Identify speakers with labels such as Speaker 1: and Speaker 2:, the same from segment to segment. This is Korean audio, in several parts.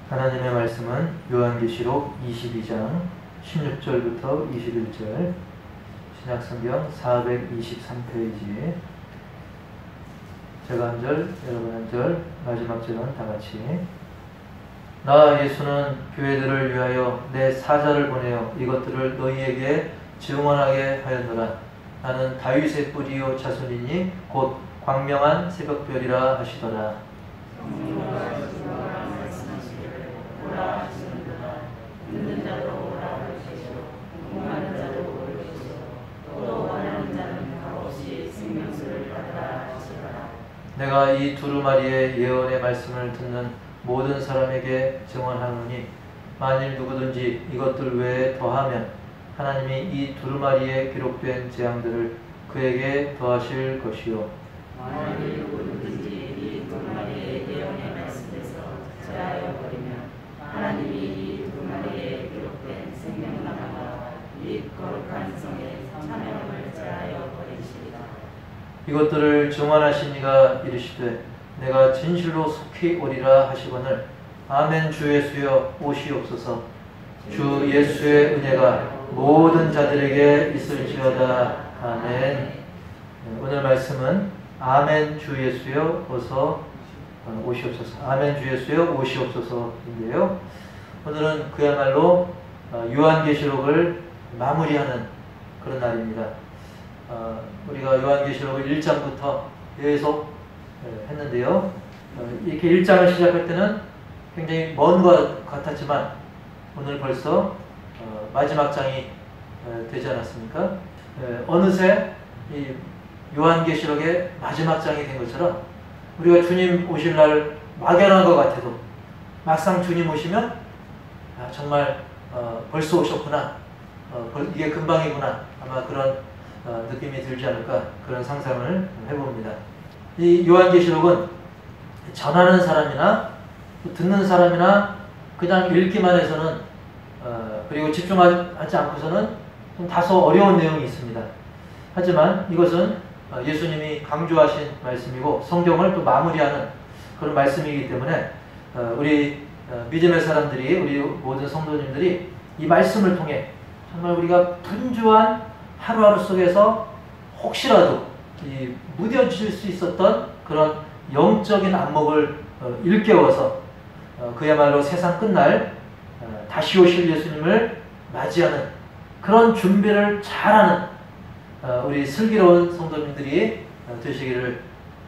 Speaker 1: 하나님의 말씀은 요한계시록 22장 16절부터 21절, 신약성경 423페이지, 제가 한 절, 여러분 한 절, 마지막 절은 다같이. 나 예수는 교회들을 위하여 내 사자를 보내어 이것들을 너희에게 증언하게 하였노라. 나는 다윗의 뿌리요 자손이니 곧 광명한 새벽별이라 하시더라. 내가 이 두루마리의 예언의 말씀을 듣는 모든 사람에게 증언하노니 만일 누구든지 이것들 외에 더하면 하나님이 이 두루마리에 기록된 재앙들을 그에게 더하실 것이요,
Speaker 2: 만일 누구든지 이 두루마리의 예언의 말씀에서 제하여 버리면 하나님이 이 두루마리에 기록된 생명나무와 이 거룩한 성의 참여를 제하여 버리시리라.
Speaker 1: 이것들을 증언하신 이가 이르시되 내가 진실로 속히 오리라 하시거늘 아멘. 주 예수여 오시옵소서. 주 예수의 은혜가 모든 자들에게 있을지어다. 아멘. 오늘 말씀은 아멘 주 예수여 어서 오시옵소서, 아멘 주 예수여 오시옵소서인데요. 오늘은 그야말로 요한계시록을 마무리하는 그런 날입니다. 우리가 요한계시록을 1장부터 계속 했는데요. 이렇게 1장을 시작할 때는 굉장히 먼 것 같았지만 오늘 벌써 마지막 장이 되지 않았습니까? 어느새 이 요한계시록의 마지막 장이 된 것처럼 우리가 주님 오실 날 막연한 것 같아도 막상 주님 오시면 정말 벌써 오셨구나, 이게 금방이구나, 아마 그런 느낌이 들지 않을까, 그런 상상을 해봅니다. 이 요한계시록은 전하는 사람이나 듣는 사람이나 그냥 읽기만 해서는 그리고 집중하지 않고서는 좀 다소 어려운 내용이 있습니다. 하지만 이것은 예수님이 강조하신 말씀이고 성경을 또 마무리하는 그런 말씀이기 때문에 우리 믿음의 사람들이, 우리 모든 성도님들이 이 말씀을 통해 정말 우리가 분주한 하루하루 속에서 혹시라도 무뎌질 수 있었던 그런 영적인 안목을 일깨워서 그야말로 세상 끝날 다시 오실 예수님을 맞이하는 그런 준비를 잘하는 우리 슬기로운 성도님들이 되시기를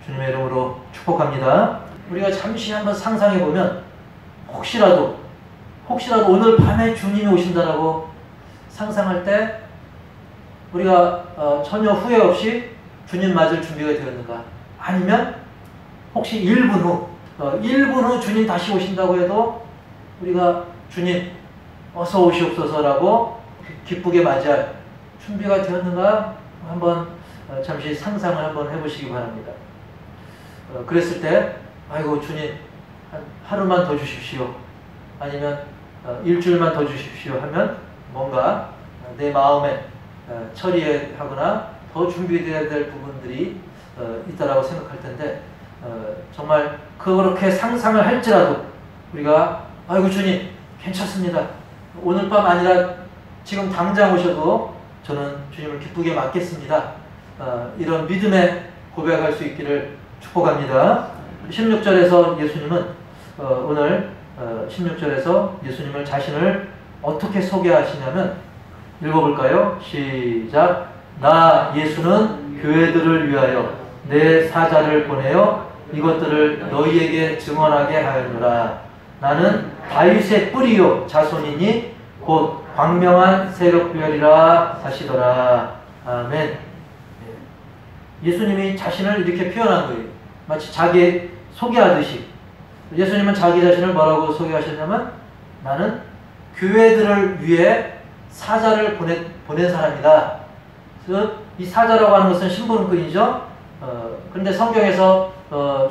Speaker 1: 주님의 이름으로 축복합니다. 우리가 잠시 한번 상상해 보면 혹시라도 오늘 밤에 주님이 오신다라고 상상할 때 우리가 전혀 후회 없이 주님 맞을 준비가 되었는가? 아니면 혹시 1분 후 주님 다시 오신다고 해도 우리가 주님 어서 오시옵소서라고 기쁘게 맞이할 준비가 되었는가? 한번 잠시 상상을 한번 해보시기 바랍니다. 그랬을 때 아이고 주님 하루만 더 주십시오, 아니면 일주일만 더 주십시오 하면 뭔가 내 마음에 처리하거나 더 준비되어야 될 부분들이 있다라고 생각할 텐데 정말 그렇게 상상을 할지라도 우리가 아이고 주님 괜찮습니다, 오늘 밤 아니라 지금 당장 오셔도 저는 주님을 기쁘게 맞겠습니다, 이런 믿음의 고백할 수 있기를 축복합니다. 16절에서 예수님은 오늘 16절에서 예수님을 자신을 어떻게 소개하시냐면, 읽어볼까요? 시작. 나 예수는 교회들을 위하여 내 사자를 보내어 이것들을 너희에게 증언하게 하였노라. 나는 다윗의 뿌리요 자손이니 곧 광명한 새벽별이라 하시더라. 아멘. 예수님이 자신을 이렇게 표현한 거예요. 마치 자기 소개하듯이. 예수님은 자기 자신을 뭐라고 소개하셨냐면 나는 교회들을 위해 사자를 보낸 사람이다. 그래서 이 사자라고 하는 것은 심부름꾼이죠. 그런데 성경에서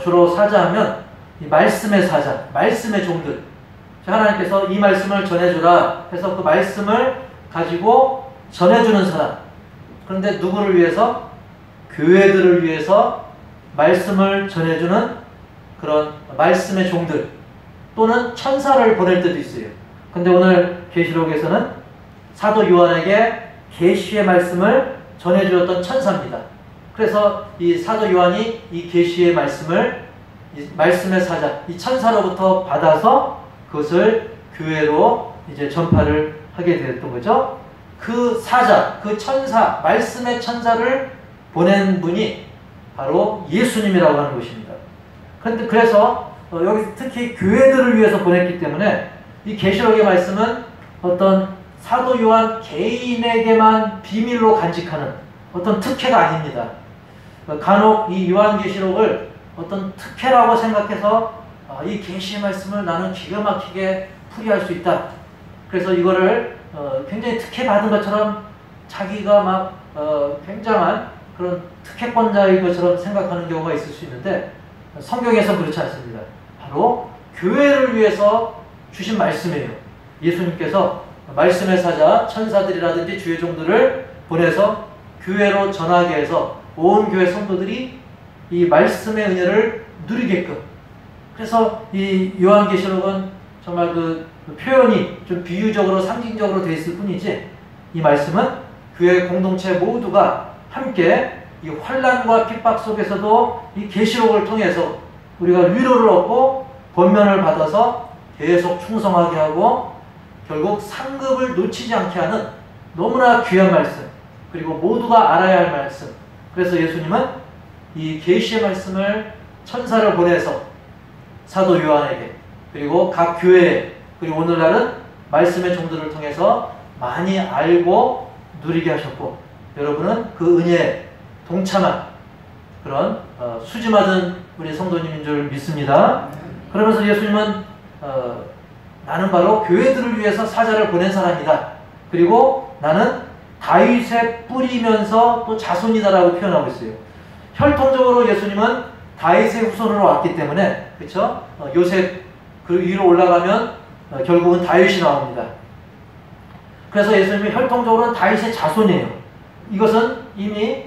Speaker 1: 주로 사자하면 이 말씀의 사자, 말씀의 종들. 하나님께서 이 말씀을 전해주라 해서 그 말씀을 가지고 전해주는 사람. 그런데 누구를 위해서? 교회들을 위해서 말씀을 전해주는 그런 말씀의 종들. 또는 천사를 보낼 때도 있어요. 근데 오늘 계시록에서는 사도 요한에게 계시의 말씀을 전해주었던 천사입니다. 그래서 이 사도 요한이 이 계시의 말씀을 이 말씀의 사자, 이 천사로부터 받아서 그것을 교회로 이제 전파를 하게 되었던 거죠. 그 사자, 그 천사, 말씀의 천사를 보낸 분이 바로 예수님이라고 하는 것입니다. 그래서 여기 특히 교회들을 위해서 보냈기 때문에 이 계시록의 말씀은 어떤 사도 요한 개인에게만 비밀로 간직하는 어떤 특혜가 아닙니다. 간혹 이 요한계시록을 어떤 특혜라고 생각해서 이 계시의 말씀을 나는 기가 막히게 풀이할 수 있다. 그래서 이거를 굉장히 특혜 받은 것처럼 자기가 막 굉장한 그런 특혜권자인 것처럼 생각하는 경우가 있을 수 있는데 성경에서 그렇지 않습니다. 바로 교회를 위해서 주신 말씀이에요. 예수님께서 말씀의 사자, 천사들이라든지 주의 종들을 보내서 교회로 전하게 해서 온 교회 성도들이 이 말씀의 은혜를 누리게끔. 그래서 이 요한계시록은 정말 그 표현이 좀 비유적으로 상징적으로 되어 있을 뿐이지 이 말씀은 교회 공동체 모두가 함께 이 환난과 핍박 속에서도 이 계시록을 통해서 우리가 위로를 얻고 권면을 받아서 계속 충성하게 하고 결국 상급을 놓치지 않게 하는 너무나 귀한 말씀, 그리고 모두가 알아야 할 말씀. 그래서 예수님은 이 계시의 말씀을 천사를 보내서 사도 요한에게, 그리고 각 교회에, 그리고 오늘날은 말씀의 종들을 통해서 많이 알고 누리게 하셨고, 여러분은 그 은혜에 동참한 그런 수지맞은 우리 성도님인 줄 믿습니다. 그러면서 예수님은 나는 바로 교회들을 위해서 사자를 보낸 사람이다. 그리고 나는 다윗의 뿌리면서 또 자손이다라고 표현하고 있어요. 혈통적으로 예수님은 다윗의 후손으로 왔기 때문에, 그렇죠? 요셉 그 위로 올라가면 결국은 다윗이 나옵니다. 그래서 예수님이 혈통적으로는 다윗의 자손이에요. 이것은 이미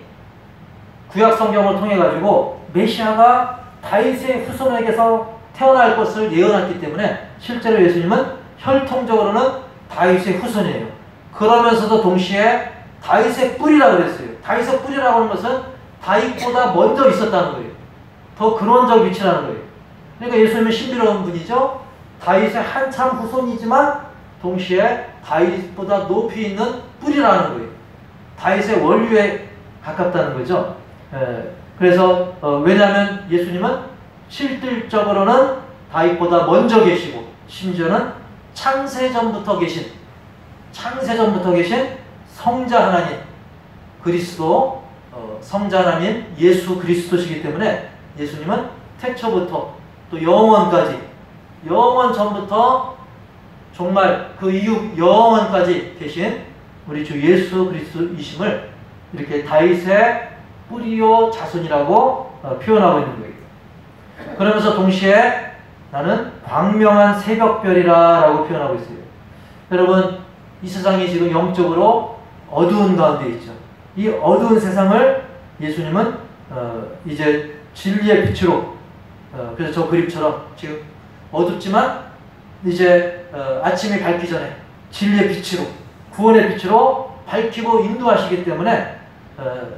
Speaker 1: 구약 성경을 통해 가지고 메시아가 다윗의 후손에게서 태어날 것을 예언했기 때문에 실제로 예수님은 혈통적으로는 다윗의 후손이에요. 그러면서도 동시에 다윗의 뿌리라고 그랬어요. 다윗의 뿌리라고 하는 것은 다윗보다 먼저 있었다는 거예요. 더 근원적 위치라는 거예요. 그러니까 예수님은 신비로운 분이죠. 다윗의 한참 후손이지만 동시에 다윗보다 높이 있는 뿌리라는 거예요. 다윗의 원류에 가깝다는 거죠. 그래서 왜냐하면 예수님은 실질적으로는 다윗보다 먼저 계시고 심지어는 창세전부터 계신 성자 하나님 그리스도, 성자 하나님 예수 그리스도시기 때문에 예수님은 태초부터 또 영원까지, 영원 전부터 정말 그 이후 영원까지 계신 우리 주 예수 그리스도이심을 이렇게 다윗의 뿌리요 자손이라고 표현하고 있는 거예요. 그러면서 동시에 나는 광명한 새벽별이라 라고 표현하고 있어요. 여러분, 이 세상이 지금 영적으로 어두운 가운데 있죠. 이 어두운 세상을 예수님은 이제 진리의 빛으로, 그래서 저 그림처럼 지금 어둡지만 이제 아침이 밝기 전에 진리의 빛으로, 구원의 빛으로 밝히고 인도하시기 때문에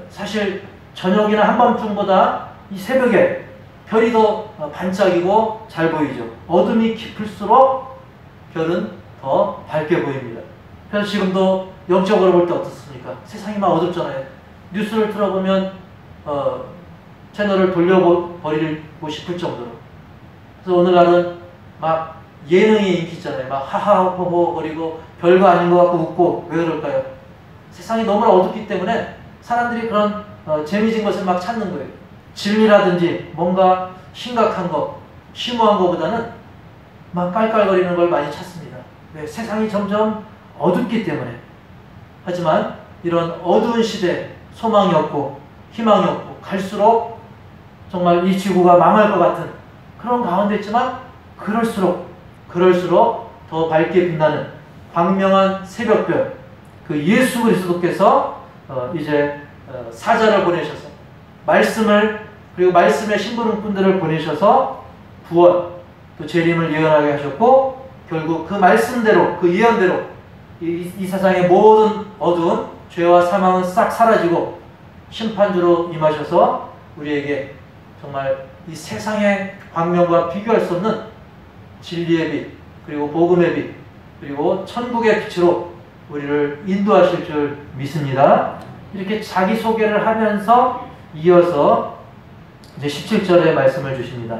Speaker 1: 사실 저녁이나 한밤중보다 이 새벽에 별이 더 반짝이고 잘 보이죠. 어둠이 깊을수록 별은 더 밝게 보입니다. 그래서 지금도 영적으로 볼 때 어떻습니까? 세상이 막 어둡잖아요. 뉴스를 틀어보면 채널을 돌려버리고 싶을 정도로. 그래서 오늘날은 막 예능이 인기 있잖아요. 막 하하호호 거리고 별거 아닌 것 같고 웃고. 왜 그럴까요? 세상이 너무나 어둡기 때문에 사람들이 그런 재미진 것을 막 찾는 거예요. 진리라든지 뭔가 심각한 거, 심오한 것보다는 막 깔깔거리는 걸 많이 찾습니다. 왜? 세상이 점점 어둡기 때문에. 하지만 이런 어두운 시대에 소망이 없고 희망이 없고 갈수록 정말 이 지구가 망할 것 같은 그런 가운데 있지만 그럴수록 더 밝게 빛나는 광명한 새벽별, 그 예수 그리스도께서 이제 사자를 보내셔서 말씀을, 그리고 말씀의 심부름꾼들을 보내셔서 구원, 또 재림을 예언하게 하셨고 결국 그 말씀대로 그 예언대로 이 세상의 모든 어두운 죄와 사망은 싹 사라지고 심판주로 임하셔서 우리에게 정말 이 세상의 광명과 비교할 수 없는 진리의 빛 그리고 복음의 빛 그리고 천국의 빛으로 우리를 인도하실 줄 믿습니다. 이렇게 자기소개를 하면서 이어서 이제 17절에 말씀을 주십니다.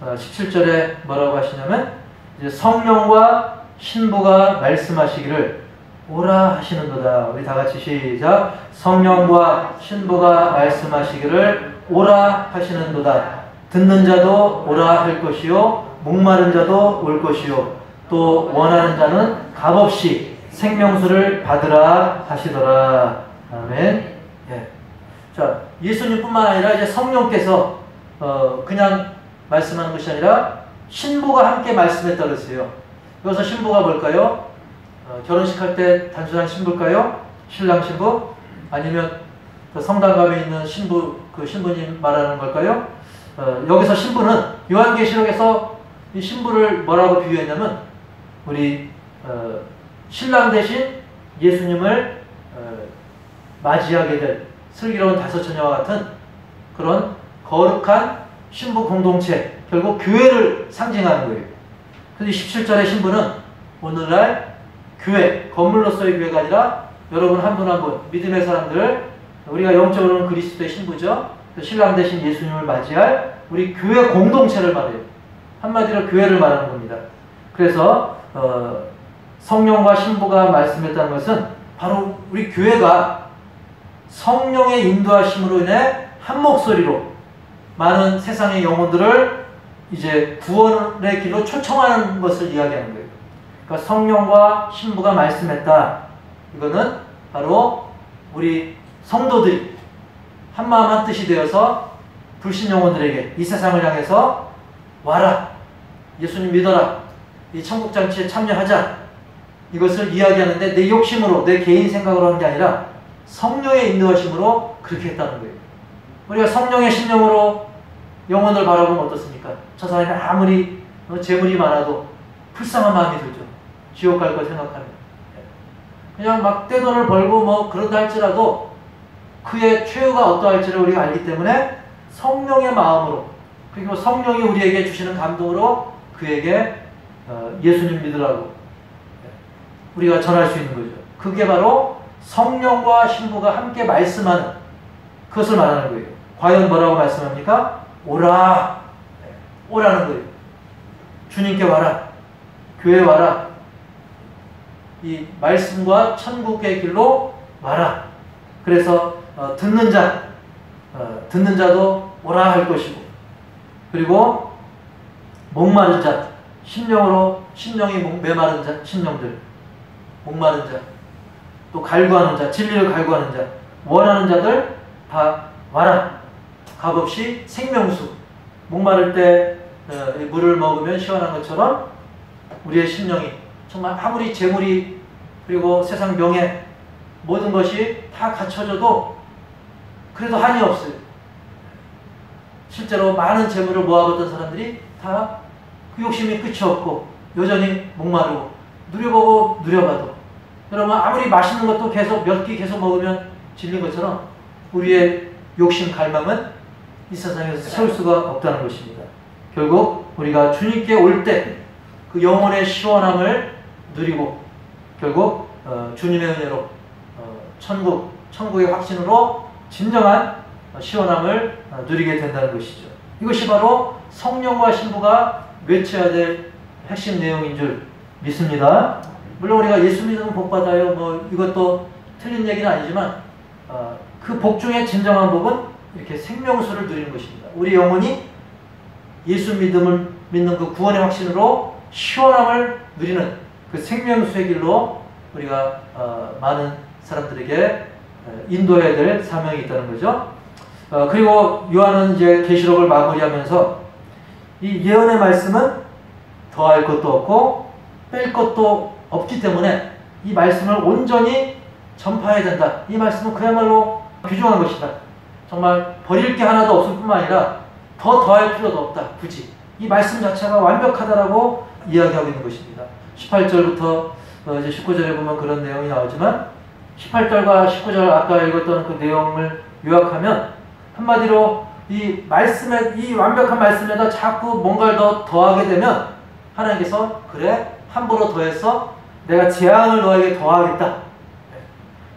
Speaker 1: 17절에 뭐라고 하시냐면 이제 성령과 신부가 말씀하시기를 오라 하시는도다. 우리 다 같이 시작. 성령과 신부가 말씀하시기를 오라 하시는도다. 듣는 자도 오라 할 것이요 목마른 자도 올 것이요 또 원하는 자는 값없이 생명수를 받으라 하시더라. 아멘. 예. 자, 예수님뿐만 아니라 이제 성령께서 그냥 말씀하는 것이 아니라 신부가 함께 말씀했다 그랬어요. 여기서 신부가 뭘까요? 결혼식 할 때 단순한 신부일까요? 신랑 신부? 아니면 그 성당감에 있는 신부, 그 신부님 말하는 걸까요? 여기서 신부는 요한계시록에서 이 신부를 뭐라고 비유했냐면 우리 신랑 대신 예수님을 맞이하게 될 슬기로운 다섯 처녀와 같은 그런 거룩한 신부 공동체, 결국 교회를 상징하는 거예요. 그래서 17절의 신부는 오늘날 교회, 건물로서의 교회가 아니라 여러분 한 분 한 분, 믿음의 사람들, 우리가 영적으로는 그리스도의 신부죠. 신랑 대신 예수님을 맞이할 우리 교회 공동체를 말해요. 한마디로 교회를 말하는 겁니다. 그래서 성령과 신부가 말씀했다는 것은 바로 우리 교회가 성령의 인도하심으로 인해 한 목소리로 많은 세상의 영혼들을 이제 구원의 길로 초청하는 것을 이야기하는 거예요. 그러니까 성령과 신부가 말씀했다. 이거는 바로 우리 성도들이 한마음 한뜻이 되어서 불신 영혼들에게 이 세상을 향해서 와라. 예수님 믿어라. 이 천국잔치에 참여하자. 이것을 이야기하는데 내 욕심으로 내 개인 생각으로 한 게 아니라 성령의 인도하심으로 그렇게 했다는 거예요. 우리가 성령의 심령으로 영혼을 바라보면 어떻습니까? 저 사람이 아무리 재물이 많아도 불쌍한 마음이 들죠. 지옥 갈 걸 생각하면. 그냥 막 떼돈을 벌고 뭐 그런다 할지라도 그의 최후가 어떠할지를 우리가 알기 때문에 성령의 마음으로 그리고 성령이 우리에게 주시는 감동으로 그에게 예수님 믿으라고 우리가 전할 수 있는 거죠. 그게 바로 성령과 신부가 함께 말씀하는 그것을 말하는 거예요. 과연 뭐라고 말씀합니까? 오라. 오라는 거예요. 주님께 와라. 교회 와라. 이 말씀과 천국의 길로 와라. 그래서 듣는 자도 오라 할 것이고 그리고 목마른 자, 심령이 메마른 자, 심령들 목마른 자, 또 갈구하는 자, 진리를 갈구하는 자, 원하는 자들 다 와라. 값없이 생명수. 목마를 때 물을 먹으면 시원한 것처럼 우리의 심령이 정말 아무리 재물이 그리고 세상 명예 모든 것이 다 갖춰져도 그래도 한이 없어요. 실제로 많은 재물을 모아봤던 사람들이 다 그 욕심이 끝이 없고 여전히 목마르고 누려보고 누려봐도 여러분 아무리 맛있는 것도 계속 몇 끼 계속 먹으면 질린 것처럼 우리의 욕심 갈망은 이 세상에서 세울 수가 없다는 것입니다. 결국 우리가 주님께 올 때 그 영혼의 시원함을 누리고 결국 주님의 은혜로 천국의 확신으로 진정한 시원함을 누리게 된다는 것이죠. 이것이 바로 성령과 신부가 외쳐야 될 핵심 내용인 줄 믿습니다. 물론 우리가 예수 믿으면 복 받아요. 뭐 이것도 틀린 얘기는 아니지만 그 복 중에 진정한 복은 이렇게 생명수를 누리는 것입니다. 우리 영혼이 예수 믿음을 믿는 그 구원의 확신으로 시원함을 누리는 그 생명수의 길로 우리가 많은 사람들에게 인도해야 될 사명이 있다는 거죠. 그리고 요한은 이제 계시록을 마무리하면서 이 예언의 말씀은 더할 것도 없고 뺄 것도 없기 때문에 이 말씀을 온전히 전파해야 된다. 이 말씀은 그야말로 귀중한 것이다. 정말 버릴 게 하나도 없을 뿐만 아니라 더 더할 필요도 없다. 굳이 이 말씀 자체가 완벽하다라고 이야기하고 있는 것입니다. 18절부터 이제 19절에 보면 그런 내용이 나오지만 18절과 19절 아까 읽었던 그 내용을 요약하면 한마디로 이 말씀에, 이 완벽한 말씀에다 자꾸 뭔가를 더하게 되면 하나님께서 그래 함부로 더해서 내가 재앙을 너에게 더하겠다.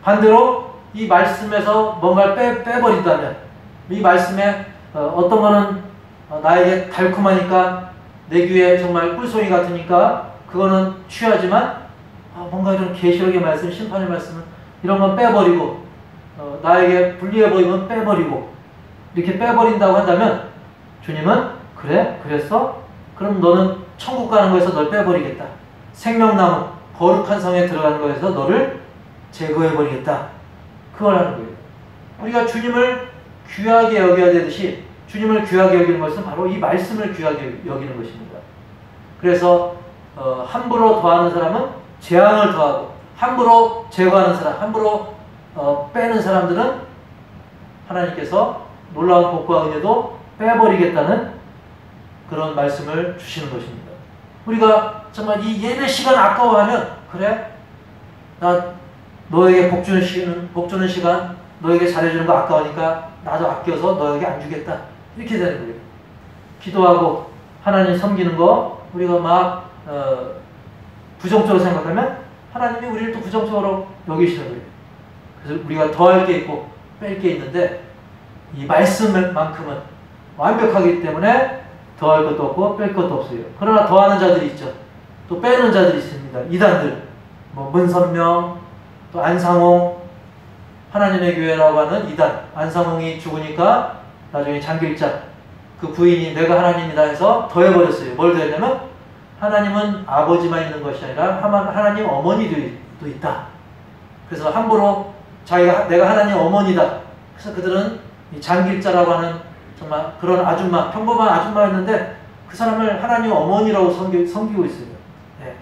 Speaker 1: 반대로 이 말씀에서 뭔가를 빼버린다면 이 말씀에 어떤 거는 나에게 달콤하니까 내 귀에 정말 꿀송이 같으니까 그거는 취하지만 뭔가 이런 계시록의 말씀, 심판의 말씀은 이런 건 빼버리고 나에게 불리해 보이면 빼버리고 이렇게 빼버린다고 한다면 주님은 그래? 그랬어? 그럼 너는 천국 가는 거에서 널 빼버리겠다. 생명나무 거룩한 성에 들어가는 거에서 너를 제거해버리겠다. 그걸 하는 거예요. 우리가 주님을 귀하게 여겨야 되듯이 주님을 귀하게 여기는 것은 바로 이 말씀을 귀하게 여기는 것입니다. 그래서 함부로 더하는 사람은 재앙을 더하고 함부로 제거하는 사람, 함부로 빼는 사람들은 하나님께서 놀라운 복과 은혜도 빼버리겠다는 그런 말씀을 주시는 것입니다. 우리가 정말 이 예배 시간 아까워하면 그래? 나 너에게 복 주는 시간 너에게 잘해주는 거 아까우니까 나도 아껴서 너에게 안 주겠다. 이렇게 되는 거예요. 기도하고 하나님 섬기는 거 우리가 막 부정적으로 생각하면 하나님이 우리를 또 부정적으로 여기시는 거예요. 그래서 우리가 더할 게 있고 뺄 게 있는데 이 말씀만큼은 완벽하기 때문에 더할 것도 없고 뺄 것도 없어요. 그러나 더하는 자들이 있죠. 또 빼는 자들이 있습니다. 이단들, 뭐 문선명, 또 안상홍, 하나님의 교회라고 하는 이단. 안상홍이 죽으니까 나중에 장길자 그 부인이 내가 하나님이다 해서 더해버렸어요. 뭘 더했냐면 하나님은 아버지만 있는 것이 아니라 하나님 어머니도 있다. 그래서 함부로 자기가 내가 하나님 어머니다. 그래서 그들은 이 장길자라고 하는 정말 그런 아줌마, 평범한 아줌마였는데 그 사람을 하나님 어머니라고 섬기고 있어요. 네.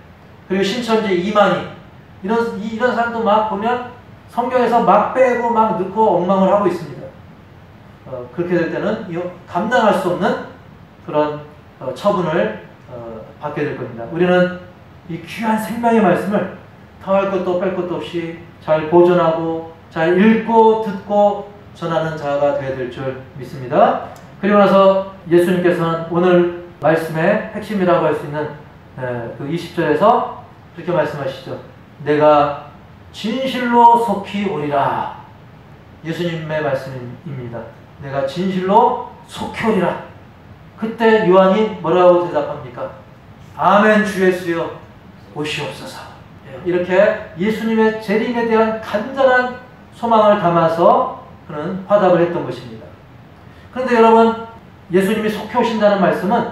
Speaker 1: 그리고 신천지 이만희 이런 사람도 막 보면 성경에서 막 빼고 막 넣고 엉망을 하고 있습니다. 그렇게 될 때는 감당할 수 없는 그런 처분을 받게 될 겁니다. 우리는 이 귀한 생명의 말씀을 더할 것도 뺄 것도 없이 잘 보존하고 잘 읽고 듣고 전하는 자가 되어야 될 줄 믿습니다. 그리고 나서 예수님께서는 오늘 말씀의 핵심이라고 할 수 있는 그 20절에서 그렇게 말씀하시죠. 내가 진실로 속히 오리라. 예수님의 말씀입니다. 내가 진실로 속히 오리라. 그때 요한이 뭐라고 대답합니까? 아멘 주 예수여 오시옵소서. 이렇게 예수님의 재림에 대한 간절한 소망을 담아서 그는 화답을 했던 것입니다. 그런데 여러분 예수님이 속히 오신다는 말씀은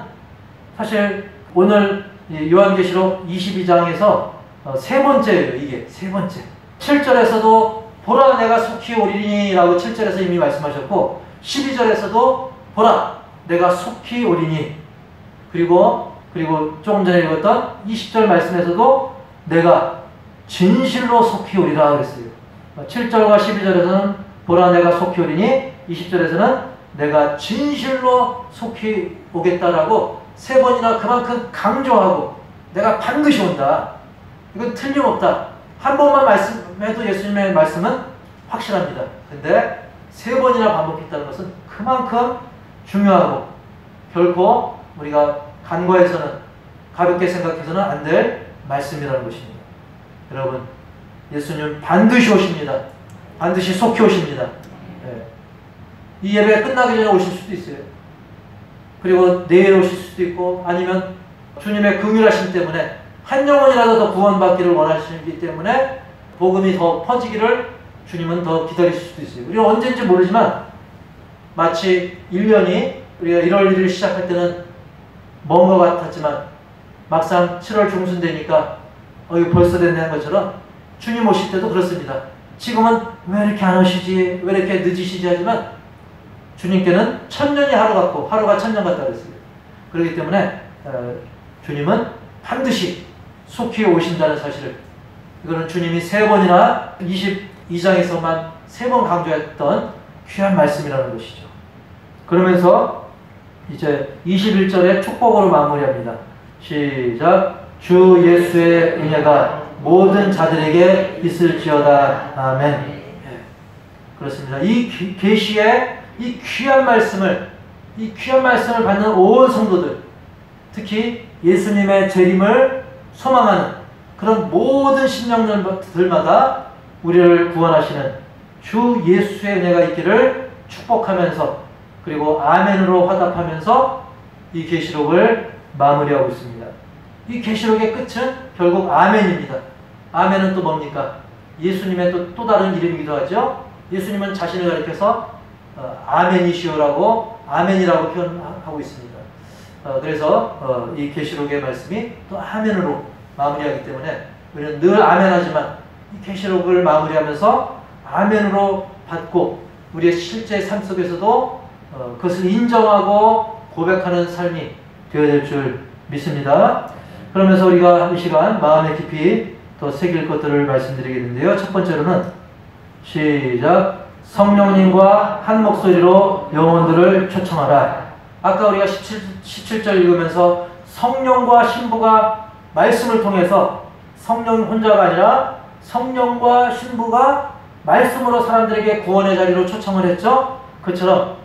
Speaker 1: 사실 오늘 요한계시록 22장에서 세 번째예요. 이게 세 번째. 7절에서도 보라 내가 속히 오리니 라고 7절에서 이미 말씀하셨고 12절에서도 보라 내가 속히 오리니 그리고 조금 전에 읽었던 20절 말씀에서도 내가 진실로 속히 오리라 그랬어요. 7절과 12절에서는 보라 내가 속히 오리니 20절에서는 내가 진실로 속히 오겠다라고 세 번이나 그만큼 강조하고 내가 반드시 온다. 이건 틀림없다. 한 번만 말씀해도 예수님의 말씀은 확실합니다. 근데 세 번이나 반복했다는 것은 그만큼 중요하고 결코 우리가 간과해서는 가볍게 생각해서는 안 될 말씀이라는 것입니다. 여러분 예수님 반드시 오십니다. 반드시 속히 오십니다. 네. 이 예배 끝나기 전에 오실 수도 있어요. 그리고 내일 오실 수도 있고 아니면 주님의 긍휼하심 때문에 한 영혼이라도 더 구원받기를 원하시기 때문에 복음이 더 퍼지기를 주님은 더 기다리실 수도 있어요. 우리가 언제인지 모르지만 마치 1년이 우리가 1월 1일 시작할 때는 먼 것 같았지만 막상 7월 중순 되니까 이거 벌써 됐네 한 것처럼 주님 오실 때도 그렇습니다. 지금은 왜 이렇게 안 오시지? 왜 이렇게 늦으시지? 하지만 주님께는 천년이 하루 같고 하루가 천년 같다 그랬어요. 그렇기 때문에 주님은 반드시 속히 오신다는 사실을 이거는 주님이 세 번이나 22장에서만 세 번 강조했던 귀한 말씀이라는 것이죠. 그러면서 이제 21절에 축복으로 마무리합니다. 시작. 주 예수의 은혜가 모든 자들에게 있을지어다. 아멘. 예. 그렇습니다. 이 계시의 이 귀한 말씀을 받는 온 성도들, 특히 예수님의 재림을 소망하는 그런 모든 심령들마다 우리를 구원하시는 주 예수의 은혜가 있기를 축복하면서, 그리고 아멘으로 화답하면서 이 계시록을 마무리하고 있습니다. 이 계시록의 끝은 결국 아멘입니다. 아멘은 또 뭡니까? 예수님의 또 다른 이름이기도 하죠. 예수님은 자신을 가리켜서 아멘이시오라고, 아멘이라고 표현하고 있습니다. 그래서 이 계시록의 말씀이 또 아멘으로 마무리하기 때문에 우리는 늘 아멘하지만 이 계시록을 마무리하면서 아멘으로 받고 우리의 실제 삶 속에서도 그것을 인정하고 고백하는 삶이 되어야 될 줄 믿습니다. 그러면서 우리가 이 시간 마음에 깊이 더 새길 것들을 말씀드리겠는데요. 첫 번째로는 시작. 성령님과 한 목소리로 영혼들을 초청하라. 아까 우리가 17절 읽으면서 성령과 신부가 말씀을 통해서, 성령 혼자가 아니라 성령과 신부가 말씀으로 사람들에게 구원의 자리로 초청을 했죠. 그처럼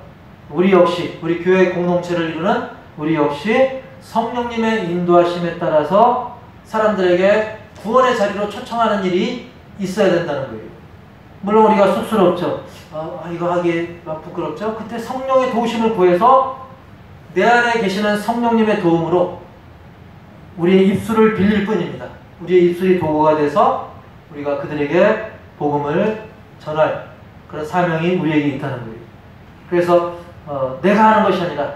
Speaker 1: 우리 역시, 우리 교회 공동체를 이루는 우리 역시 성령님의 인도하심에 따라서 사람들에게 구원의 자리로 초청하는 일이 있어야 된다는 거예요. 물론 우리가 쑥스럽죠. 이거 하기 부끄럽죠. 그때 성령의 도우심을 구해서 내 안에 계시는 성령님의 도움으로 우리의 입술을 빌릴 뿐입니다. 우리의 입술이 도구가 돼서 우리가 그들에게 복음을 전할 그런 사명이 우리에게 있다는 거예요. 그래서 내가 하는 것이 아니라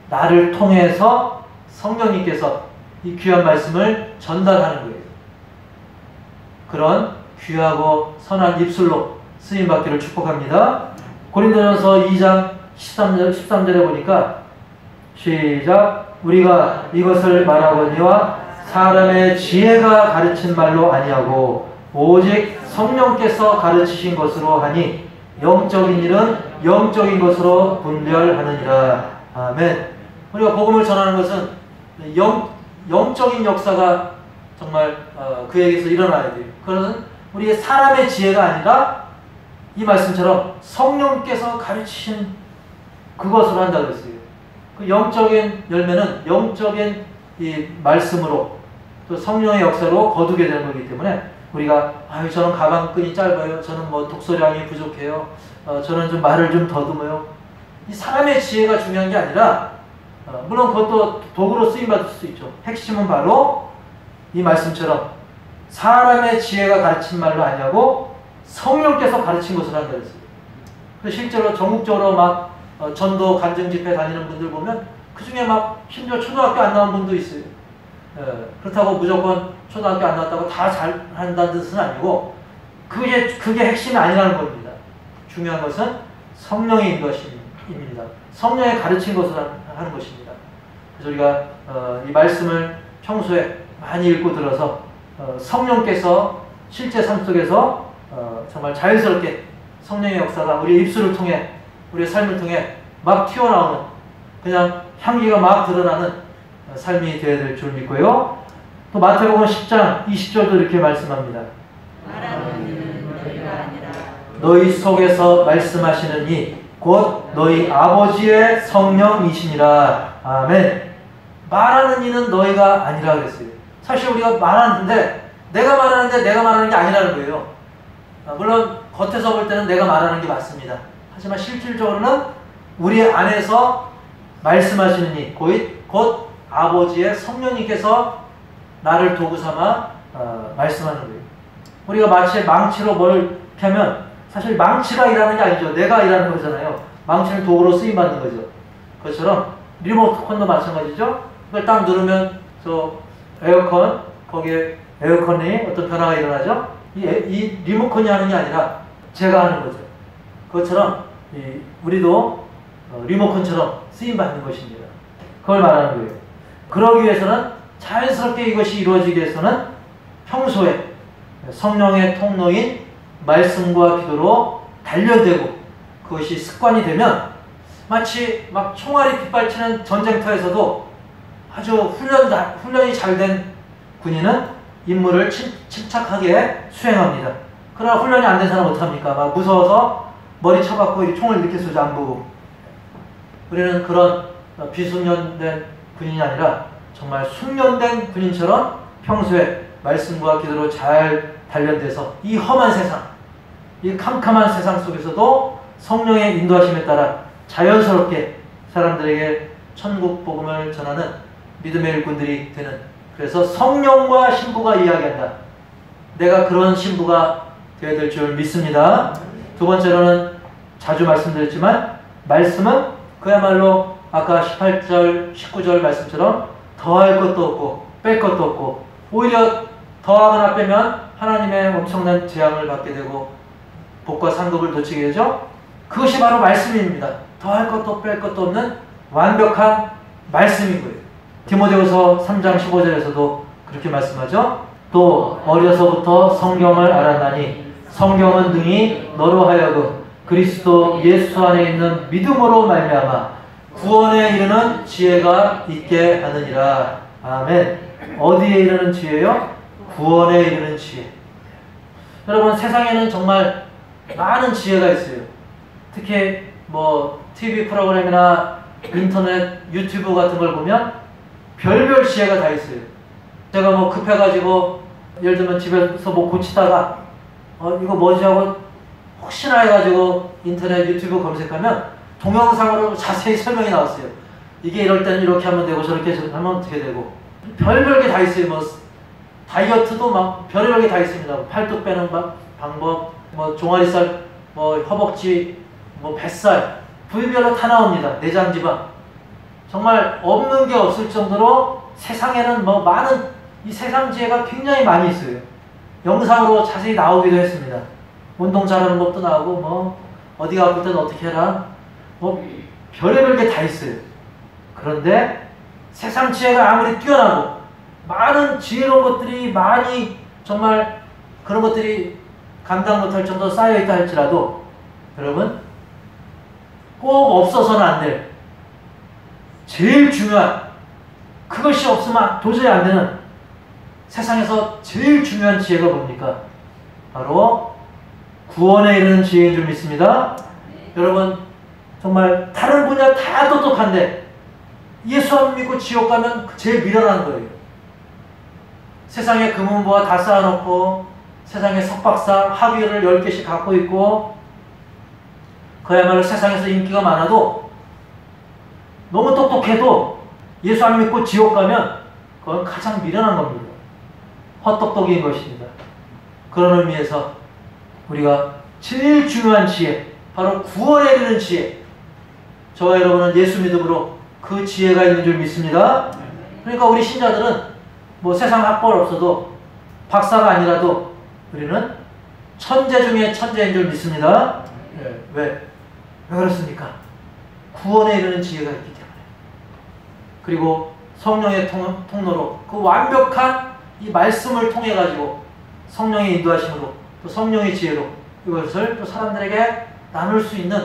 Speaker 1: 나를 통해서 성령님께서 이 귀한 말씀을 전달하는 거예요. 그런 귀하고 선한 입술로 쓰임받기를 축복합니다. 고린도전서 2장 13절에 보니까 시작. 우리가 이것을 말하거니와 사람의 지혜가 가르친 말로 아니하고 오직 성령께서 가르치신 것으로 하니 영적인 일은 영적인 것으로 분별하느니라. 아멘. 우리가 복음을 전하는 것은 영적인 역사가 정말 그에게서 일어나야 돼요. 그것은 우리의 사람의 지혜가 아니라 이 말씀처럼 성령께서 가르치신 그것으로 한다고 했어요. 그 영적인 열매는 영적인 이 말씀으로 또 성령의 역사로 거두게 되는 거기 때문에 우리가 저는 가방끈이 짧아요. 저는 뭐 독서량이 부족해요. 저는 좀 말을 좀 더듬어요. 이 사람의 지혜가 중요한 게 아니라 물론 그것도 도구로 쓰임받을 수 있죠. 핵심은 바로 이 말씀처럼 사람의 지혜가 가르친 말로 아니하고 성령께서 가르친 것을 한다 그랬어요. 실제로 전국적으로 막 전도 간증 집회 다니는 분들 보면 그 중에 막 심지어 초등학교 안 나온 분도 있어요. 그렇다고 무조건 초등학교 안 나왔다고 다 잘한다는 뜻은 아니고 그게 핵심이 아니라는 겁니다. 중요한 것은 성령의 인도하심입니다. 성령의 가르친 것을 하는 것입니다. 그래서 우리가 이 말씀을 평소에 많이 읽고 들어서 성령께서 실제 삶 속에서 정말 자연스럽게 성령의 역사가 우리의 입술을 통해 우리의 삶을 통해 막 튀어나오는 그냥 향기가 막 드러나는 삶이 되어야 될 줄 믿고요. 또 마태복음 10장 20절도 이렇게 말씀합니다.
Speaker 2: 말하는 이는 너희가 아니라
Speaker 1: 너희 속에서 말씀하시는 이 곧 너희 아버지의 성령이시니라. 아멘. 말하는 이는 너희가 아니라 그랬어요. 사실 우리가 말하는데 내가 말하는 게 아니라는 거예요. 물론 겉에서 볼 때는 내가 말하는 게 맞습니다. 하지만 실질적으로는 우리 안에서 말씀하시는 이 곧 아버지의 성령님께서 나를 도구 삼아 말씀하는 거예요. 우리가 마치 망치로 뭘 펴면 사실 망치가 일하는 게 아니죠. 내가 일하는 거잖아요. 망치는 도구로 쓰임받는 거죠. 그것처럼 리모컨도 마찬가지죠. 그걸 딱 누르면 저 에어컨, 거기에 에어컨이 어떤 변화가 일어나죠. 이 리모컨이 하는 게 아니라 제가 하는 거죠. 그것처럼 우리도 리모컨처럼 쓰임받는 것입니다. 그걸 말하는 거예요. 그러기 위해서는 자연스럽게 이것이 이루어지기 위해서는 평소에 성령의 통로인 말씀과 기도로 단련되고 그것이 습관이 되면 마치 막 총알이 빗발치는 전쟁터에서도 아주 훈련이 잘 된 군인은 임무를 침착하게 수행합니다. 그러나 훈련이 안 된 사람은 어떡합니까? 막 무서워서 머리 쳐박고 이 총을 이렇게 쏘지 안 보고. 우리는 그런 비숙련된 군인이 아니라 정말 숙련된 군인처럼 평소에 말씀과 기도로 잘 단련돼서 이 험한 세상, 이 캄캄한 세상 속에서도 성령의 인도하심에 따라 자연스럽게 사람들에게 천국 복음을 전하는 믿음의 일꾼들이 되는, 그래서 성령과 신부가 이야기한다. 내가 그런 신부가 되어야 될 줄 믿습니다. 두 번째로는 자주 말씀드렸지만 말씀은 그야말로 아까 18절, 19절 말씀처럼 더할 것도 없고 뺄 것도 없고, 오히려 더하거나 빼면 하나님의 엄청난 재앙을 받게 되고 복과 상급을 놓치게 되죠. 그것이 바로 말씀입니다. 더할 것도 뺄 것도 없는 완벽한 말씀인 거예요. 디모데후서 3장 15절에서도 그렇게 말씀하죠. 또 어려서부터 성경을 알았나니 성경은 능히 너로 하여금 그리스도 예수 안에 있는 믿음으로 말미암아 구원에 이르는 지혜가 있게 하느니라. 아멘. 어디에 이르는 지혜요? 구원에 이르는 지혜. 여러분, 세상에는 정말 많은 지혜가 있어요. 특히 뭐 TV 프로그램이나 인터넷, 유튜브 같은 걸 보면 별별 지혜가 다 있어요. 제가 뭐 급해가지고 예를 들면 집에서 뭐 고치다가 이거 뭐지 하고 혹시나 해가지고 인터넷, 유튜브 검색하면 동영상으로 자세히 설명이 나왔어요. 이게 이럴 때는 이렇게 하면 되고 저렇게 하면 어떻게 되고, 별별 게 다 있어요. 뭐 다이어트도 막 별별 게 다 있습니다. 팔뚝 빼는 방법, 뭐 종아리살, 뭐 허벅지, 뭐 뱃살, 부위별로 다 나옵니다. 내장 지방. 정말 없는 게 없을 정도로 세상에는 뭐 많은 이 세상 지혜가 굉장히 많이 있어요. 영상으로 자세히 나오기도 했습니다. 운동 잘하는 법도 나오고, 뭐 어디가 아플 때는 어떻게 해라, 뭐 별의별 게 다 있어요. 그런데 세상 지혜가 아무리 뛰어나고 많은 지혜로운 것들이 많이, 정말 그런 것들이 감당 못할 정도로 쌓여있다 할지라도 여러분, 꼭 없어서는 안 될 제일 중요한, 그것이 없으면 도저히 안 되는 세상에서 제일 중요한 지혜가 뭡니까? 바로 구원에 이르는 지혜인 줄 믿습니다. 여러분, 정말 다른 분야 다 똑똑한데 예수 안 믿고 지옥 가면 제일 미련한 거예요. 세상에 금은보화 다 쌓아놓고 세상에 석박사 학위를 10개씩 갖고 있고 그야말로 세상에서 인기가 많아도, 너무 똑똑해도 예수 안 믿고 지옥 가면 그건 가장 미련한 겁니다. 헛똑똑인 것입니다. 그런 의미에서 우리가 제일 중요한 지혜, 바로 구원에 이르는 지혜, 저와 여러분은 예수 믿음으로 그 지혜가 있는 줄 믿습니다. 그러니까 우리 신자들은 뭐 세상 학벌 없어도 박사가 아니라도 우리는 천재 중에 천재인 줄 믿습니다. 왜 그렇습니까? 구원에 이르는 지혜가 있기 때문에. 그리고 성령의 통로로 그 완벽한 이 말씀을 통해 가지고 성령의 인도하심으로, 또 성령의 지혜로 이것을 또 사람들에게 나눌 수 있는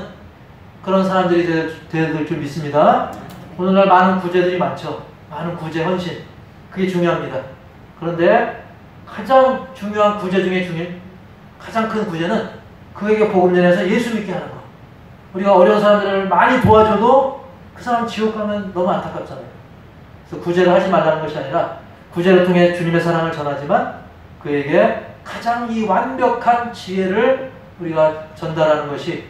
Speaker 1: 그런 사람들이 되어야 될 줄 믿습니다. 오늘날 많은 구제들이 많죠. 많은 구제, 헌신. 그게 중요합니다. 그런데 가장 중요한 구제 중에 가장 큰 구제는 그에게 복음 전해서 예수 믿게 하는 것. 우리가 어려운 사람들을 많이 도와줘도 그 사람 지옥 가면 너무 안타깝잖아요. 그래서 구제를 하지 말라는 것이 아니라 구제를 통해 주님의 사랑을 전하지만 그에게 가장 이 완벽한 지혜를 우리가 전달하는 것이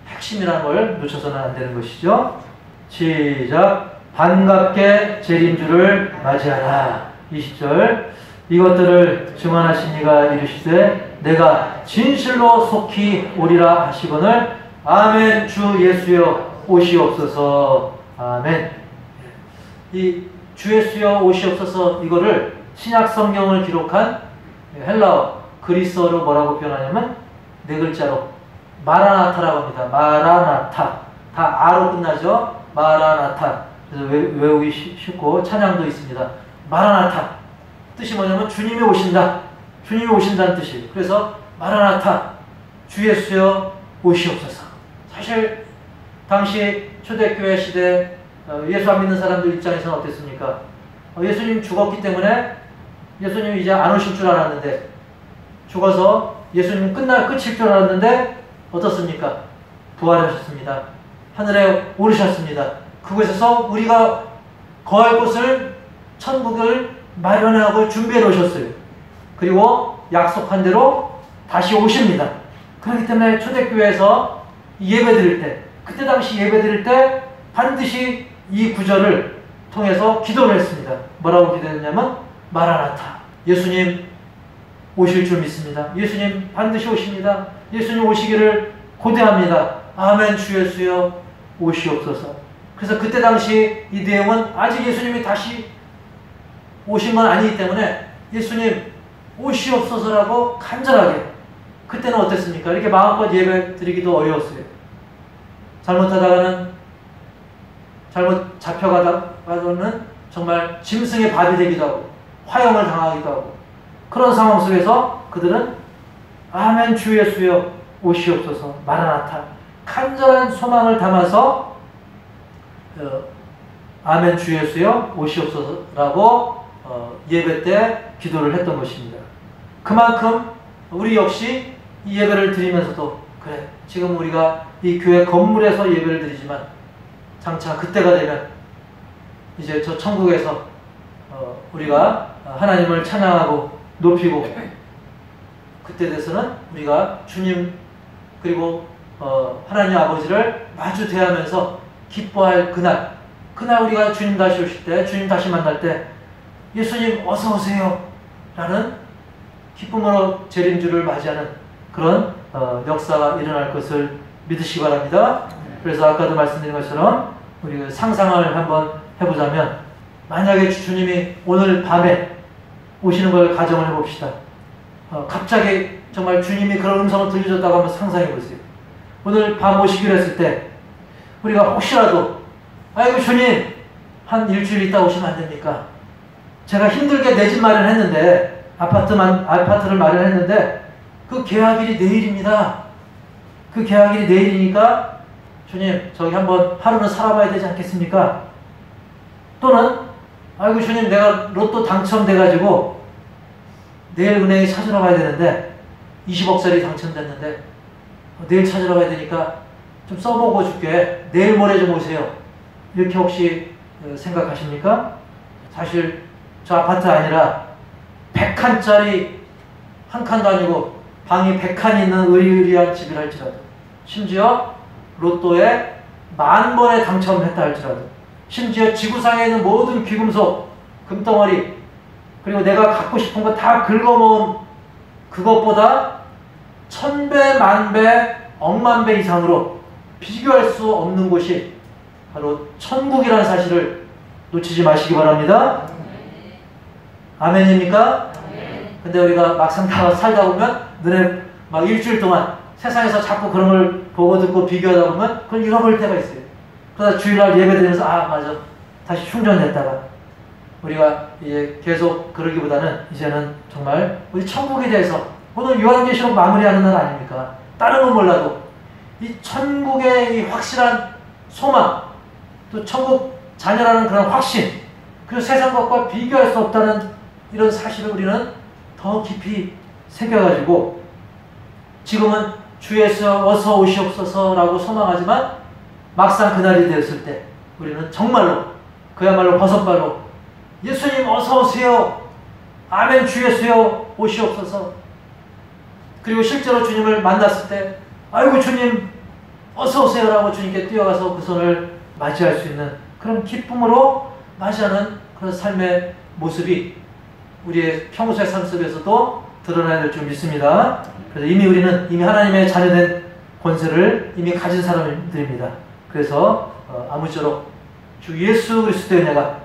Speaker 1: 핵심이라는 걸 놓쳐서는 안 되는 것이죠. 시작. 반갑게 재림주를 맞이하라. 20절. 이것들을 증언하신 이가 이르시되 내가 진실로 속히 오리라 하시거늘 아멘. 주 예수여 오시옵소서. 아멘. 이 주 예수여 오시옵소서, 이거를 신약 성경을 기록한 헬라어 그리스어로 뭐라고 표현하냐면 네 글자로 마라나타라고 합니다. 마라나타. 다 아로 끝나죠. 마라나타. 그래서 외우기 쉽고 찬양도 있습니다. 마라나타. 뜻이 뭐냐면 주님이 오신다. 주님이 오신다는 뜻이에요. 그래서 마라나타. 주 예수여 오시옵소서. 사실 당시 초대교회 시대 예수 안 믿는 사람들 입장에서는 어땠습니까? 예수님 죽었기 때문에 예수님 이제 안 오실 줄 알았는데, 죽어서 예수님 끝일 줄 알았는데 어떻습니까? 부활하셨습니다. 하늘에 오르셨습니다. 그곳에서 우리가 거할 곳을, 천국을 마련하고 준비해 놓으셨어요. 그리고 약속한 대로 다시 오십니다. 그렇기 때문에 초대교회에서 예배 드릴 때, 그때 당시 예배 드릴 때 반드시 이 구절을 통해서 기도를 했습니다. 뭐라고 기도했냐면 마라나타, 예수님 오실 줄 믿습니다. 예수님 반드시 오십니다. 예수님 오시기를 고대합니다. 아멘. 주 예수여 오시옵소서. 그래서 그때 당시 이 내용은 아직 예수님이 다시 오신 건 아니기 때문에 예수님 오시옵소서라고 간절하게, 그때는 어땠습니까? 이렇게 마음껏 예배 드리기도 어려웠어요. 잘못하다가는, 잘못 잡혀가다가는 정말 짐승의 밥이 되기도 하고 화형을 당하기도 하고, 그런 상황 속에서 그들은 아멘 주 예수여 오시옵소서, 마라나타, 간절한 소망을 담아서 아멘 주 예수여 오시옵소서라고 예배 때 기도를 했던 것입니다. 그만큼 우리 역시 이 예배를 드리면서도, 그래 지금 우리가 이 교회 건물에서 예배를 드리지만 장차 그때가 되면 이제 저 천국에서 우리가 하나님을 찬양하고 높이고, 그때 돼서는 우리가 주님 그리고 하나님 아버지를 마주 대하면서 기뻐할 그날 우리가 주님 다시 오실 때, 주님 다시 만날 때 예수님 어서 오세요 라는 기쁨으로 재림주를 맞이하는 그런 역사가 일어날 것을 믿으시기 바랍니다. 그래서 아까도 말씀드린 것처럼 우리 상상을 한번 해보자면, 만약에 주님이 오늘 밤에 오시는 걸 가정을 해봅시다. 갑자기 정말 주님이 그런 음성을 들려줬다고 한번 상상해보세요. 오늘 밤 오시기로 했을 때 우리가 혹시라도 아이고 주님 한 일주일 있다 오시면 안 됩니까? 제가 힘들게 내 집 마련했는데, 아파트를 마련했는데 그 계약일이 내일입니다. 그 계약일이 내일이니까 주님 저기 한번 하루는 살아봐야 되지 않겠습니까? 또는 아이고 주님 내가 로또 당첨돼가지고 내일 은행에 찾으러 가야 되는데 20억짜리 당첨됐는데 내일 찾으러 가야 되니까 좀 써보고 줄게, 내일 모레 좀 오세요. 이렇게 혹시 생각하십니까? 사실 저 아파트 아니라 100칸짜리 한 칸도 아니고 방이 100칸 있는 의리의리한 집이라 할지라도, 심지어 로또에 10,000번에 당첨했다 할지라도, 심지어 지구상에 있는 모든 귀금속, 금덩어리, 그리고 내가 갖고 싶은 거 다 긁어모은 그것보다 1000배, 10,000배, 억만 배 이상으로 비교할 수 없는 곳이 바로 천국이라는 사실을 놓치지 마시기 바랍니다. 아멘입니까? 근데 우리가 막상 다 살다 보면 눈에 막 일주일 동안 세상에서 자꾸 그런 걸 보고 듣고 비교하다 보면 그걸 잃어버릴 때가 있어요. 그러다 주일날 예배 드리면서 아 맞아 다시 충전됐다가, 우리가 이제 계속 그러기보다는 이제는 정말 우리 천국에 대해서, 오늘 요한계시록 마무리하는 날 아닙니까? 다른 건 몰라도 이 천국의 이 확실한 소망, 또 천국 자녀라는 그런 확신, 그리고 세상 것과 비교할 수 없다는 이런 사실을 우리는 더 깊이 새겨가지고, 지금은 주 예수 어서 오시옵소서라고 소망하지만 막상 그날이 되었을 때 우리는 정말로 그야말로 버선발로 예수님 어서 오세요, 아멘 주 예수여 오시옵소서, 그리고 실제로 주님을 만났을 때 아이고 주님 어서 오세요라고 주님께 뛰어가서 그 손을 맞이할 수 있는 그런 기쁨으로 맞이하는 그런 삶의 모습이 우리의 평소의 삶 속에서도 드러나야 될 줄 믿습니다. 그래서 우리는 이미 하나님의 자녀된 권세를 이미 가진 사람들입니다. 그래서 아무쪼록 주 예수 그리스도의 은혜가,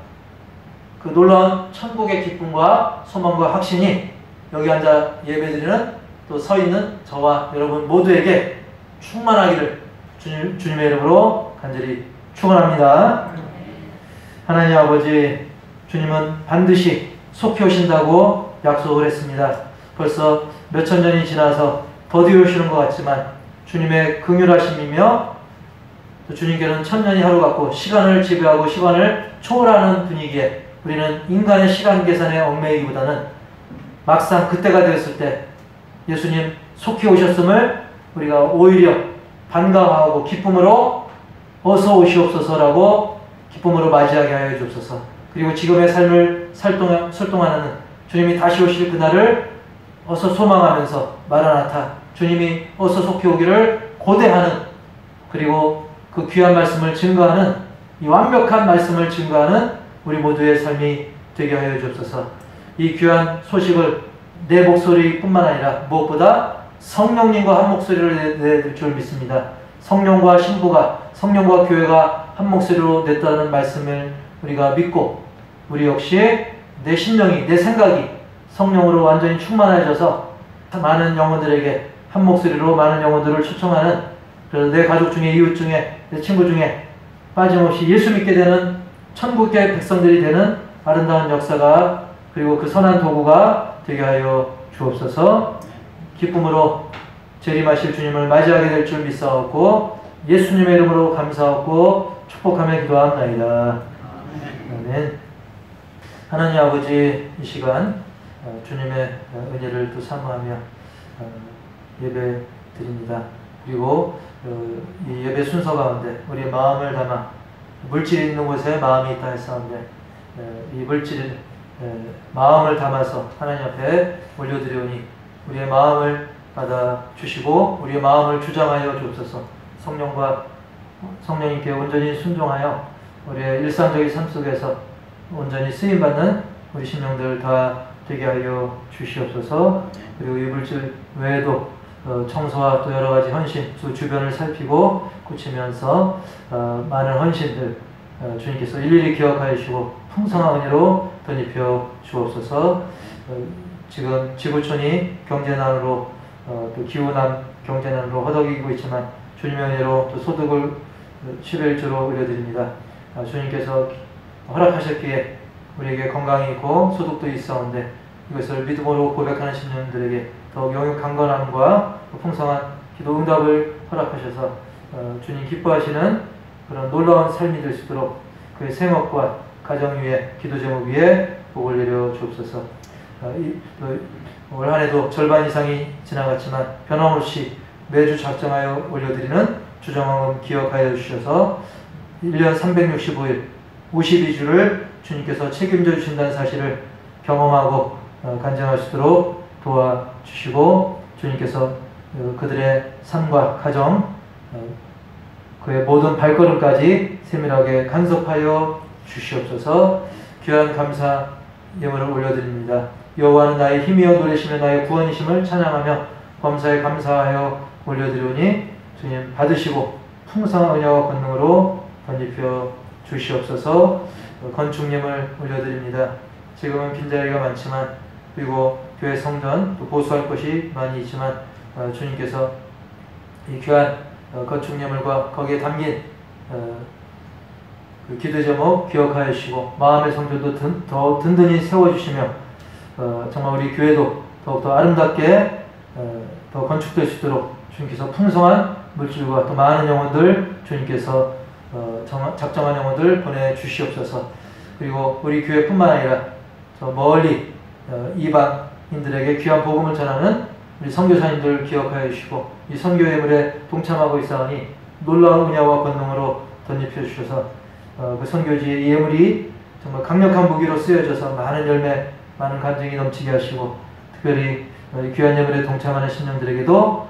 Speaker 1: 그 놀라운 천국의 기쁨과 소망과 확신이 여기 앉아 예배드리는 또 서 있는 저와 여러분 모두에게 충만하기를 주님의 이름으로 간절히 축원합니다. 하나님 아버지, 주님은 반드시 속히 오신다고 약속을 했습니다. 벌써 몇천 년이 지나서 더디 오시는 것 같지만 주님의 긍휼하심이며 또 주님께는 천년이 하루 같고 시간을 지배하고 시간을 초월하는 분위기에 우리는 인간의 시간 계산에 얽매이기보다는 막상 그때가 되었을 때 예수님 속히 오셨음을 우리가 오히려 반가워하고 기쁨으로 어서 오시옵소서라고 기쁨으로 맞이하게 하여 주옵소서. 그리고 지금의 삶을 설동하는 주님이 다시 오실 그날을 어서 소망하면서 마라나타 주님이 어서 속히 오기를 고대하는, 그리고 그 귀한 말씀을 증거하는, 이 완벽한 말씀을 증거하는 우리 모두의 삶이 되게 하여 주옵소서. 이 귀한 소식을 내 목소리뿐만 아니라 무엇보다 성령님과 한 목소리를 내줄 줄 믿습니다. 성령과 신부가, 성령과 교회가 한 목소리로 냈다는 말씀을 우리가 믿고 우리 역시 내 심령이, 내 생각이 성령으로 완전히 충만해져서 많은 영혼들에게 한 목소리로 많은 영혼들을 초청하는, 그래서 내 가족 중에, 이웃 중에, 내 친구 중에 빠짐없이 예수 믿게 되는 천국의 백성들이 되는 아름다운 역사가, 그리고 그 선한 도구가 되게 하여 주옵소서. 기쁨으로 재림하실 주님을 맞이하게 될 줄 믿사옵고 예수님의 이름으로 감사하고 축복하며 기도합나이다. 아멘. 하나님 아버지, 이 시간 주님의 은혜를 또 사모하며 예배 드립니다. 그리고 이 예배 순서 가운데 우리의 마음을 담아, 물질이 있는 곳에 마음이 있다 했었는데 이 물질, 마음을 담아서 하나님 앞에 올려드리오니 우리의 마음을 받아 주시고 우리의 마음을 주장하여 주옵소서. 성령님께 온전히 순종하여 우리의 일상적인 삶 속에서 온전히 쓰임받는 우리 심령들 다 되게 하여 주시옵소서. 그리고 이 물질 외에도 청소와 또 여러 가지 헌신, 또 주변을 살피고 고치면서 많은 헌신들 주님께서 일일이 기억하여 주시고 풍성한 은혜로 덧입혀 주옵소서. 지금 지구촌이 경제난으로 또 기후난, 경제난으로 허덕이고 있지만 주님의 은혜로 또 소득을 11조로 올려드립니다. 주님께서 허락하셨기에 우리에게 건강이 있고 소득도 있사온데 이것을 믿음으로 고백하는 신령들에게 더욱 영육 강건함과 풍성한 기도 응답을 허락하셔서 주님 기뻐하시는 그런 놀라운 삶이 될 수 있도록 그의 생업과 가정 위에, 기도 제목 위에 복을 내려 주옵소서. 올 한해도 절반 이상이 지나갔지만 변함없이 매주 작정하여 올려드리는 주정황은 기억하여 주셔서 1년 365일 52주를 주님께서 책임져 주신다는 사실을 경험하고 간증할 수 있도록 도와주시고 주님께서 그들의 삶과 가정, 그의 모든 발걸음까지 세밀하게 간섭하여 주시옵소서. 귀한 감사 예물을 올려드립니다. 여호와는 나의 힘이여 노래시며 나의 구원이심을 찬양하며 범사에 감사하여 올려드리오니 주님 받으시고 풍성한 은혜와 권능으로 덧입혀 주시옵소서. 건축예물 올려드립니다. 지금은 빈자리가 많지만, 그리고 교회 성전 또 보수할 것이 많이 있지만 주님께서 이 귀한 건축예물과 거기에 담긴 그 기도 제목 기억하여 주시고 마음의 성전도 더 든든히 세워주시며 정말 우리 교회도 더욱더 아름답게 더 건축될 수 있도록 주님께서 풍성한 물질과 또 많은 영혼들 주님께서 작정한 영혼들 보내주시옵소서. 그리고 우리 교회뿐만 아니라 저 멀리 이방인들에게 귀한 복음을 전하는 우리 선교사님들 기억하여 주시고 이 선교 예물에 동참하고 있사오니 놀라운 은혜와 권능으로 덧입혀 주셔서 그 선교지의 예물이 정말 강력한 무기로 쓰여져서 많은 열매, 많은 간증이 넘치게 하시고 특별히 귀한 예물에 동참하는 신령들에게도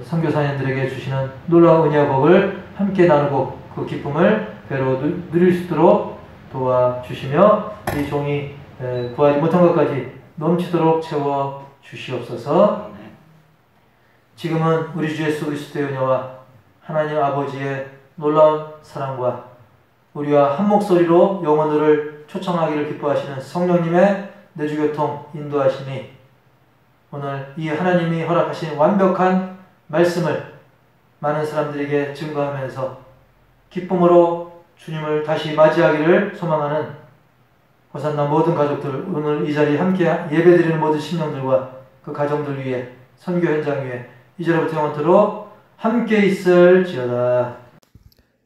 Speaker 1: 선교사님들에게 주시는 놀라운 은혜와 복을 함께 나누고 그 기쁨을 배로 누릴 수 있도록 도와주시며 이 종이 구하지 못한 것까지 넘치도록 채워 주시옵소서. 지금은 우리 주 예수 그리스도의 은혜와 하나님 아버지의 놀라운 사랑과 우리와 한 목소리로 영혼들을 초청하기를 기뻐하시는 성령님의 내주교통 인도하심이 오늘 이 하나님이 허락하신 완벽한 말씀을 많은 사람들에게 증거하면서 기쁨으로 주님을 다시 맞이하기를 소망하는 호산나 모든 가족들, 오늘 이 자리에 함께 예배드리는 모든 신령들과 그 가정들 위에, 선교 현장 위에 이제로부터 영원토록 함께 있을지어다.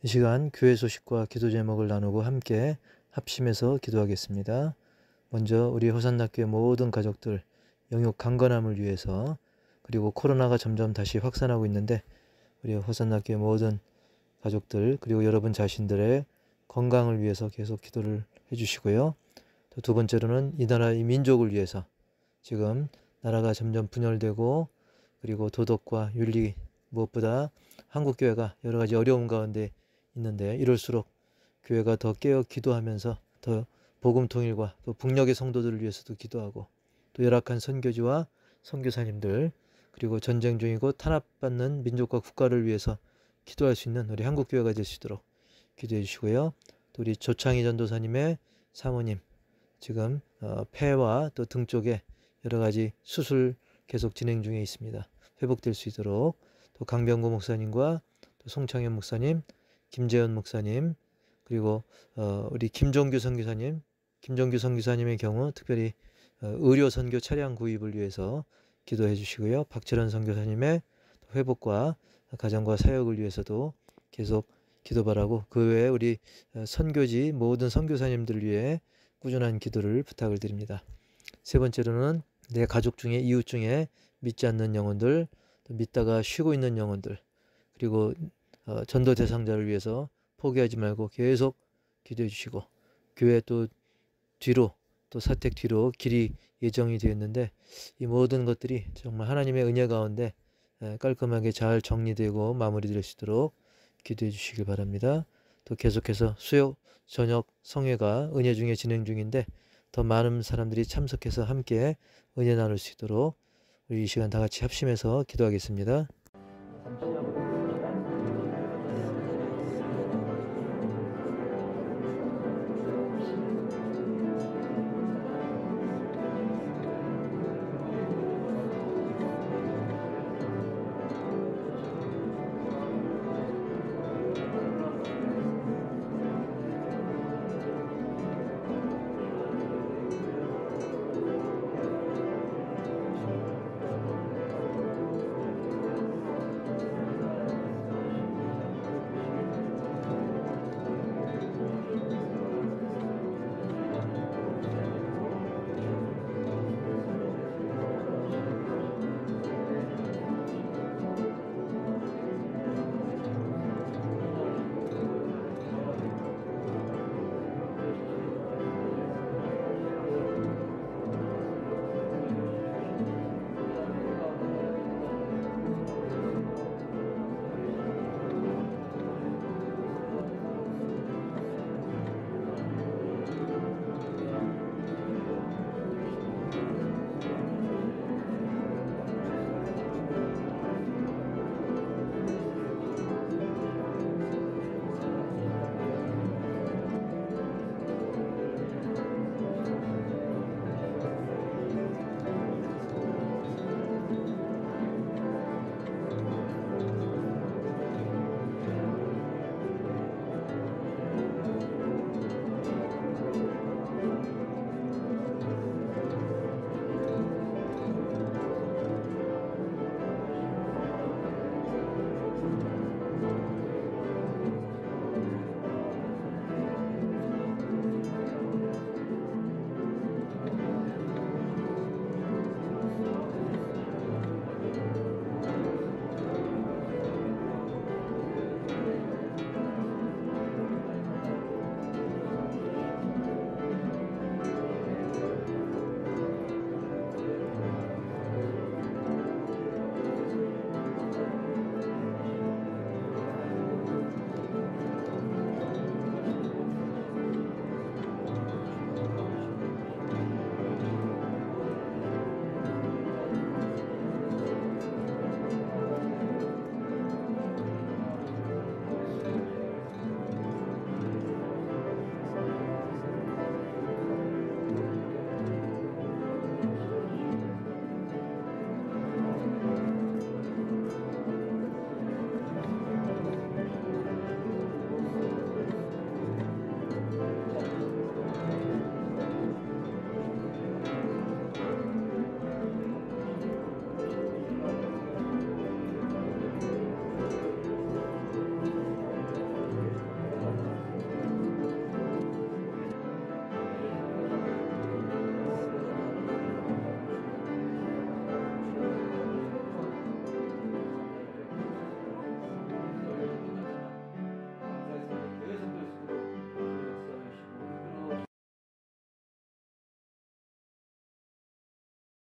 Speaker 1: 이 시간 교회 소식과 기도 제목을 나누고 함께 합심해서 기도하겠습니다. 먼저 우리 호산나교회 모든 가족들 영육 강건함을 위해서, 그리고 코로나가 점점 다시 확산하고 있는데 우리 호산나교회 모든 가족들 그리고 여러분 자신들의 건강을 위해서 계속 기도를 해주시고요. 또 두 번째로는 이 나라 이 민족을 위해서, 지금 나라가 점점 분열되고 그리고 도덕과 윤리, 무엇보다 한국교회가 여러 가지 어려움 가운데 있는데, 이럴수록 교회가 더 깨어 기도하면서 더 복음 통일과 또 북녘의 성도들을 위해서도 기도하고, 또 열악한 선교지와 선교사님들, 그리고 전쟁 중이고 탄압받는 민족과 국가를 위해서 기도할 수 있는 우리 한국교회가 될 수 있도록 기도해 주시고요. 또 우리 조창희 전도사님의 사모님, 지금 폐와 또 등 쪽에 여러 가지 수술 계속 진행 중에 있습니다. 회복될 수 있도록, 또 강병구 목사님과 또 송창현 목사님, 김재현 목사님, 그리고 우리 김종규 선교사님, 김종규 선교사님의 경우 특별히 의료 선교 차량 구입을 위해서 기도해 주시고요. 박철원 선교사님의 회복과 가정과 사역을 위해서도 계속 기도 바라고, 그 외에 우리 선교지 모든 선교사님들 위해 꾸준한 기도를 부탁을 드립니다. 세 번째로는 내 가족 중에, 이웃 중에 믿지 않는 영혼들, 또 믿다가 쉬고 있는 영혼들, 그리고 전도 대상자를 위해서 포기하지 말고 계속 기도해 주시고, 교회 또 뒤로, 또 사택 뒤로 길이 예정이 되어 있는데 이 모든 것들이 정말 하나님의 은혜 가운데 깔끔하게 잘 정리되고 마무리될 수 있도록 기도해 주시길 바랍니다. 또 계속해서 수요 저녁 성회가 은혜 중에 진행 중인데 더 많은 사람들이 참석해서 함께 은혜 나눌 수 있도록 우리 이 시간 다 같이 합심해서 기도하겠습니다. 잠시